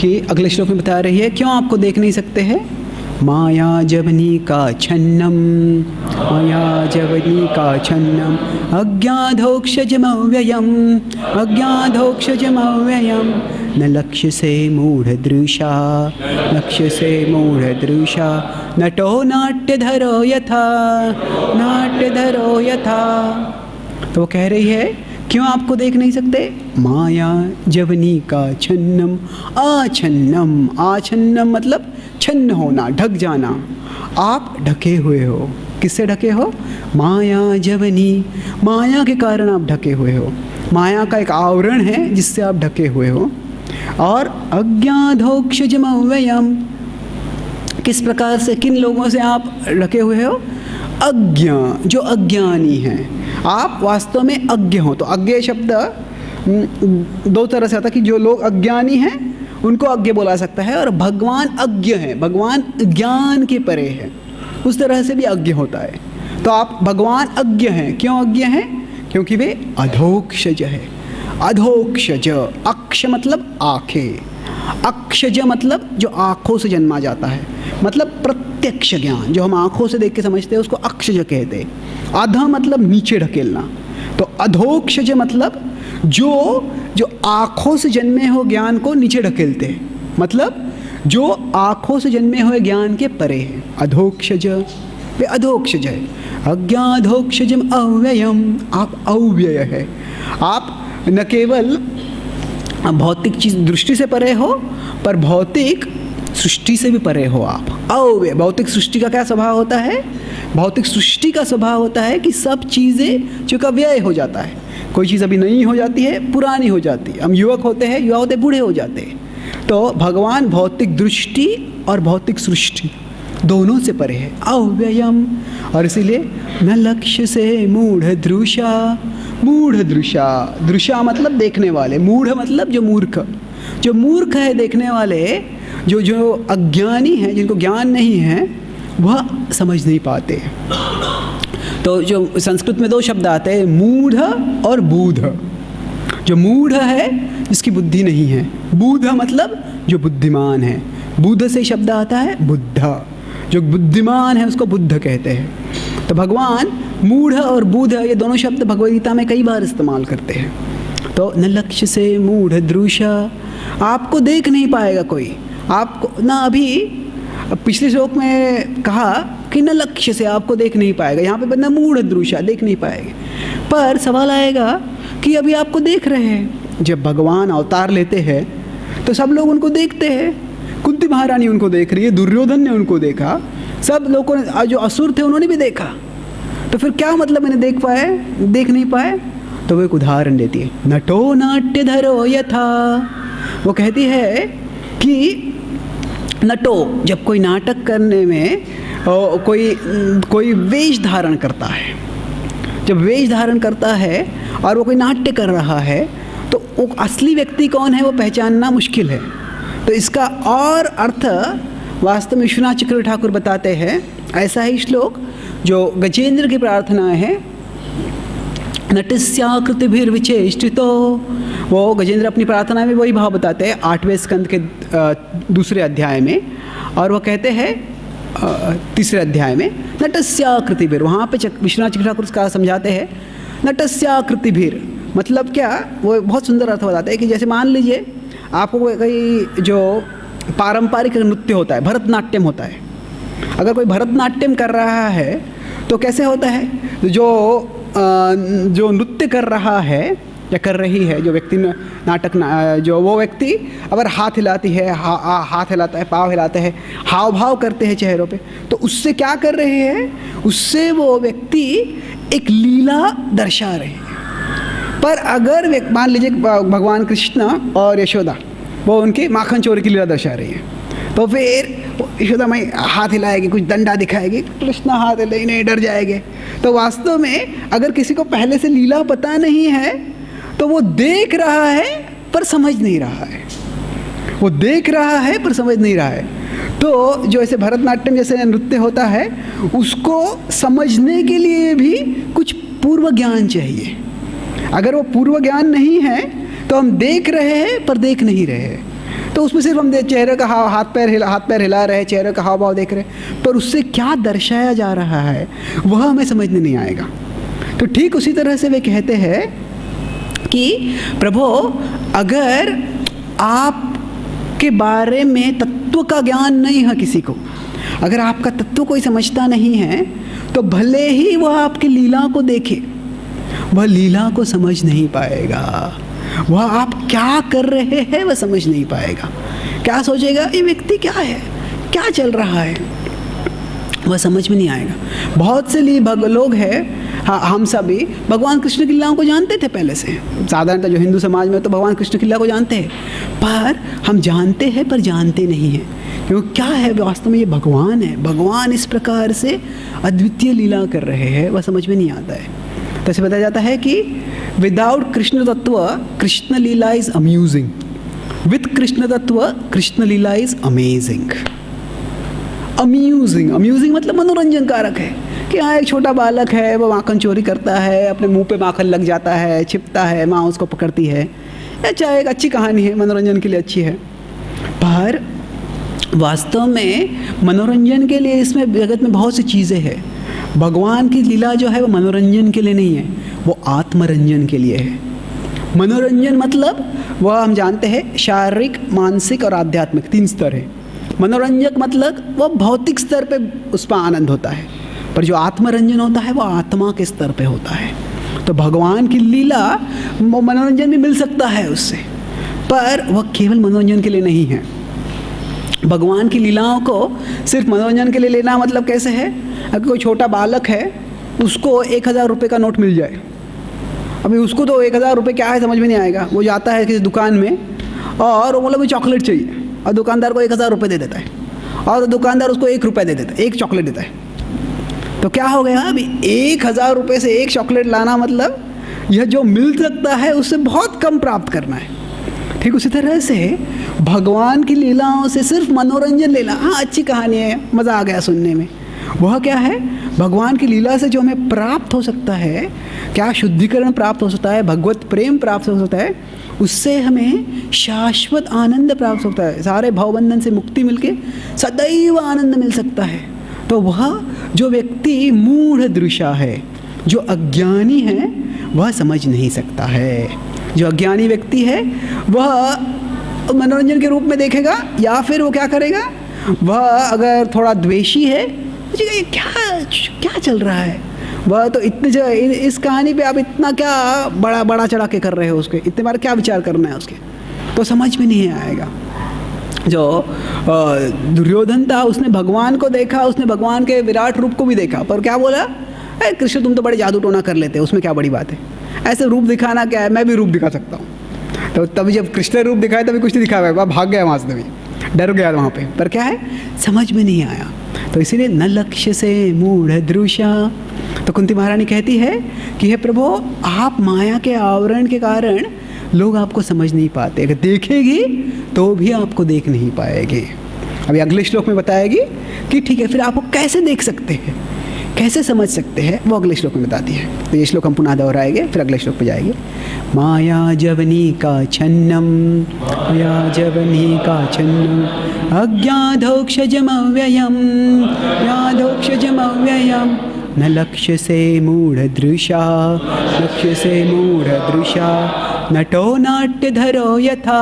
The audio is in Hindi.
कि अगले श्लोक में बता रही है क्यों आपको देख नहीं सकते हैं। माया जवनी का छन्नम, माया जवनी का छन्नम, अज्ञाधोक्षजमव्ययम, अज्ञाधोक्षजमव्ययम, न लक्ष्य से मूढ़ दृशा, लक्ष्य से मूढ़ दृशा, नटो नाट्यधरो यथा, नाट्यधरो यथा। तो वो कह रही है क्यों आपको देख नहीं सकते। माया जवनी का छन्नम, आछन्नम, आछन्नम मतलब छन्न होना, ढक जाना। आप ढके हुए हो, किससे ढके हो। माया जवनी, माया के कारण आप ढके हुए हो। माया का एक आवरण है जिससे आप ढके हुए हो। और अज्ञाधोक्षजमव्ययम, किस प्रकार से, किन लोगों से आप ढके हुए हो। अज्ञा, जो अज्ञानी हैं। आप वास्तव में अज्ञ हो। तो अज्ञ शब्द दो तरह से आता है कि जो लोग अज्ञानी हैं उनको अज्ञ बोला सकता है, और भगवान अज्ञ है, भगवान ज्ञान के परे है, उस तरह से भी अज्ञ होता है। तो आप भगवान अज्ञ हैं। क्यों अज्ञ हैं। क्योंकि वे अधोक्षज है। अधोक्षज, अक्ष मतलब आँखें, अक्षज मतलब जो आँखों से जन्मा जाता है, मतलब प्रत्यक्ष ज्ञान जो हम आँखों से देख के समझते हैं उसको अक्षज कहते हैं। अध मतलब नीचे ढकेलना। तो अधोक्षज मतलब जो आँखों से जन्मे हो ज्ञान को नीचे ढकेलते हैं, मतलब जो आँखों से जन्मे हुए ज्ञान के परे है। अधोक्षज, वे अधोक्षज है। अज्ञाधोक्षजम अव्ययम, आप अव्यय है। आप न केवल भौतिक चीज दृष्टि से परे हो, पर भौतिक सृष्टि से भी परे हो आप। अव्यय, भौतिक सृष्टि का क्या स्वभाव होता है। भौतिक सृष्टि का स्वभाव होता है कि सब चीज़ें जो का व्यय हो जाता है। कोई चीज़ अभी नई हो जाती है, पुरानी हो जाती है। हम युवक होते हैं, युवा होते बूढ़े हो जाते हैं। तो भगवान भौतिक दृष्टि और भौतिक सृष्टि दोनों से परे है, अव्ययम। और इसीलिए न लक्ष्य से मूढ़ दृशा, मूढ़ दृशा, दृशा मतलब देखने वाले, मूढ़ मतलब जो मूर्ख, जो मूर्ख है देखने वाले, जो अज्ञानी हैं, जिनको ज्ञान नहीं है, वह समझ नहीं पाते। तो जो संस्कृत में दो शब्द आते हैं, मूढ़ और बूढ़। जो मूढ़ है जिसकी बुद्धि नहीं है, बूढ़ मतलब जो बुद्धिमान है। बुद्ध से शब्द आता है बुद्ध, जो बुद्धिमान है उसको बुद्ध कहते हैं। तो भगवान मूढ़ और बूढ़ ये दोनों शब्द भगवद गीता में कई बार इस्तेमाल करते हैं। तो न लक्ष्य से मूढ़ दृशा, आपको देख नहीं पाएगा कोई, आपको ना। अभी पिछले श्लोक में कहा कि न लक्ष्य से आपको देख नहीं पाएगा, यहाँ पे न मूढ़ दृशा, देख नहीं पाएंगे। पर सवाल आएगा कि अभी आपको देख रहे हैं। जब भगवान अवतार लेते हैं तो सब लोग उनको देखते हैं। कुंती महारानी उनको देख रही है, दुर्योधन ने उनको देखा, सब लोगों ने, जो असुर थे उन्होंने भी देखा। तो फिर क्या मतलब मैंने देख नहीं पाए। तो वो एक उदाहरण देती है, नटो नाट्यधरो यथा। वो कहती है कि नटो, जब कोई नाटक करने में कोई वेश धारण करता है, जब वेश धारण करता है और वो कोई नाट्य कर रहा है, तो वो असली व्यक्ति कौन है वो पहचानना मुश्किल है। तो इसका और अर्थ वास्तव में विश्वनाथ चक्रवर्ती ठाकुर बताते हैं। ऐसा ही श्लोक जो गजेंद्र की प्रार्थना है, नटस्याकृतिभिर्विचेष्टितो, वो गजेंद्र अपनी प्रार्थना में वही भाव बताते हैं 8वें स्कंद के दूसरे अध्याय में। और वो कहते हैं तीसरे अध्याय में नटस्याकृतिभिर, वहाँ पे विश्वनाथ चक्रवर्ती ठाकुर उसका समझाते हैं। नटस्याकृतिभिर मतलब क्या, वो बहुत सुंदर अर्थ बताते हैं कि जैसे मान लीजिए आपको कोई जो पारंपरिक नृत्य होता है, भरतनाट्यम होता है। अगर कोई भरतनाट्यम कर रहा है तो कैसे होता है, जो नृत्य कर रहा है या कर रही है, जो व्यक्ति जो वो व्यक्ति अगर हाथ हिलाती है, हाथ हिलाता है, पाँव हिलाते हैं, हाव भाव करते हैं चेहरों पे, तो उससे क्या कर रहे हैं, उससे वो व्यक्ति एक लीला दर्शा रहे हैं। पर अगर मान लीजिए भगवान कृष्ण और यशोदा वो उनकी माखन चोरी की लीला दर्शा रही है, तो फिर यशोदा माई हाथ हिलाएगी, कुछ डंडा दिखाएगी, कृष्ण हाथ हिलाए नहीं, डर जाएंगे। तो वास्तव में अगर किसी को पहले से लीला पता नहीं है तो वो देख रहा है पर समझ नहीं रहा है, वो देख रहा है पर समझ नहीं रहा है। तो जो ऐसे भरतनाट्यम जैसे नृत्य होता है उसको समझने के लिए भी कुछ पूर्व ज्ञान चाहिए। अगर वो पूर्व ज्ञान नहीं है तो हम देख रहे हैं पर देख नहीं रहे हैं। तो उसमें सिर्फ हम चेहरे का हाथ पैर हिला रहे हैं, चेहरे का हाव भाव देख रहे हैं, पर उससे क्या दर्शाया जा रहा है वह हमें समझ में नहीं आएगा। तो ठीक उसी तरह से वे कहते हैं कि प्रभु, अगर आपके बारे में तत्व का ज्ञान नहीं है किसी को, अगर आपका तत्व कोई समझता नहीं है, तो भले ही वह आपकी लीला को देखे, वह लीला को समझ नहीं पाएगा। वह आप क्या कर रहे हैं वह समझ नहीं पाएगा। क्या सोचेगा, ये व्यक्ति क्या है, क्या चल रहा है, वह समझ में नहीं आएगा। बहुत से लोग हैं, हाँ हम सभी भगवान कृष्ण की लीलाओं को जानते थे पहले से। साधारणतः जो हिंदू समाज में तो भगवान कृष्ण की लीला को जानते हैं, पर हम जानते हैं पर जानते नहीं हैं, क्योंकि क्या है वास्तव में ये भगवान है। भगवान इस प्रकार से अद्वितीय लीला कर रहे हैं, वह समझ में नहीं आता है। तो ऐसे बताया जाता है कि विदाउट कृष्ण तत्व कृष्ण लीला इज अम्यूजिंग, विथ कृष्ण तत्व कृष्ण लीला इज अमेजिंग। अम्यूजिंग मतलब मनोरंजन कारक है कि हाँ, एक छोटा बालक है, वो माखन चोरी करता है, अपने मुंह पे माखन लग जाता है, छिपता है, माँ उसको पकड़ती है। अच्छा, एक अच्छी कहानी है, मनोरंजन के लिए अच्छी है, पर वास्तव में मनोरंजन के लिए इसमें जगत में बहुत सी चीज़ें हैं। भगवान की लीला जो है वो मनोरंजन के लिए नहीं है, वो आत्मरंजन के लिए है। मनोरंजन मतलब वह हम जानते हैं शारीरिक, मानसिक और आध्यात्मिक 3 स्तर है। मनोरंजक मतलब वह भौतिक स्तर पे उस पर आनंद होता है, पर जो आत्मरंजन होता है वो आत्मा के स्तर पे होता है। तो भगवान की लीला मनोरंजन भी मिल सकता है उससे, पर वह केवल मनोरंजन के लिए नहीं है। भगवान की लीलाओं को सिर्फ मनोरंजन के लिए लेना मतलब कैसे है, अगर कोई छोटा बालक है उसको 1000 रुपये का नोट मिल जाए, अभी उसको तो 1000 रुपये क्या है समझ में नहीं आएगा। वो जाता है किसी दुकान में और वो बोला मुझे चॉकलेट चाहिए, और दुकानदार को 1000 रुपये दे देता है, और दुकानदार उसको 1 रुपया दे देता है, 1 चॉकलेट देता है। तो क्या हो गया, अभी 1000 रुपये से 1 चॉकलेट लाना मतलब यह जो मिल सकता है उससे बहुत कम प्राप्त करना है। ठीक उसी तरह से भगवान की लीलाओं से सिर्फ मनोरंजन लेना, हाँ अच्छी कहानी है, मज़ा आ गया सुनने में, वह क्या है, भगवान की लीला से जो हमें प्राप्त हो सकता है, क्या शुद्धिकरण प्राप्त हो सकता है, भगवत प्रेम प्राप्त हो सकता है, उससे हमें शाश्वत आनंद प्राप्त होता है। सारे भवबंधन से मुक्ति मिलके सदैव आनंद मिल सकता है। तो वह जो व्यक्ति मूढ़ दृशा है, जो अज्ञानी है, वह समझ नहीं सकता है। जो अज्ञानी व्यक्ति है वह मनोरंजन के रूप में देखेगा, या फिर वो क्या करेगा, वह अगर थोड़ा द्वेषी है, ये क्या चल रहा है, वह तो इस कहानी पे आप इतना क्या बड़ा चढ़ा के कर रहे हो, उसके इतने बार क्या विचार करना है उसके, तो समझ में नहीं आएगा। जो दुर्योधन था उसने भगवान को देखा, उसने भगवान के विराट रूप को भी देखा, पर क्या बोला, अरे कृष्ण तुम तो बड़े जादू टोना कर लेते हो, उसमें क्या बड़ी बात है, ऐसे रूप दिखाना क्या है, मैं भी रूप दिखा सकता हूँ। तो तभी जब कृष्ण रूप दिखाया तभी कुछ नहीं दिखा, वह भाग गया वहाँ से, तभी डर गया वहाँ पे, पर क्या है समझ में नहीं आया। तो इसीलिए न लक्ष्य से मूढ़ दृशा। तो कुंती महारानी कहती है कि हे प्रभु, आप माया के आवरण के कारण लोग आपको समझ नहीं पाते, अगर देखेगी तो भी आपको देख नहीं पाएगी। अभी अगले श्लोक में बताएगी कि ठीक है, फिर आपको कैसे देख सकते हैं, कैसे समझ सकते हैं, वो अगले श्लोक में बताती है। तो ये श्लोक हम पुनः दोहराएंगे, फिर अगले श्लोक पे जाएंगे। माया जवनी का छन्नम, माया जवनी का छन्नम, अज्ञाधोक्षजमव्ययम, ज्ञाधोक्षजमव्ययम, न लक्ष्य से मूढ़ दृशा, लक्ष्य से मूढ़ दृशा, नटो नाट्यधरो यथा,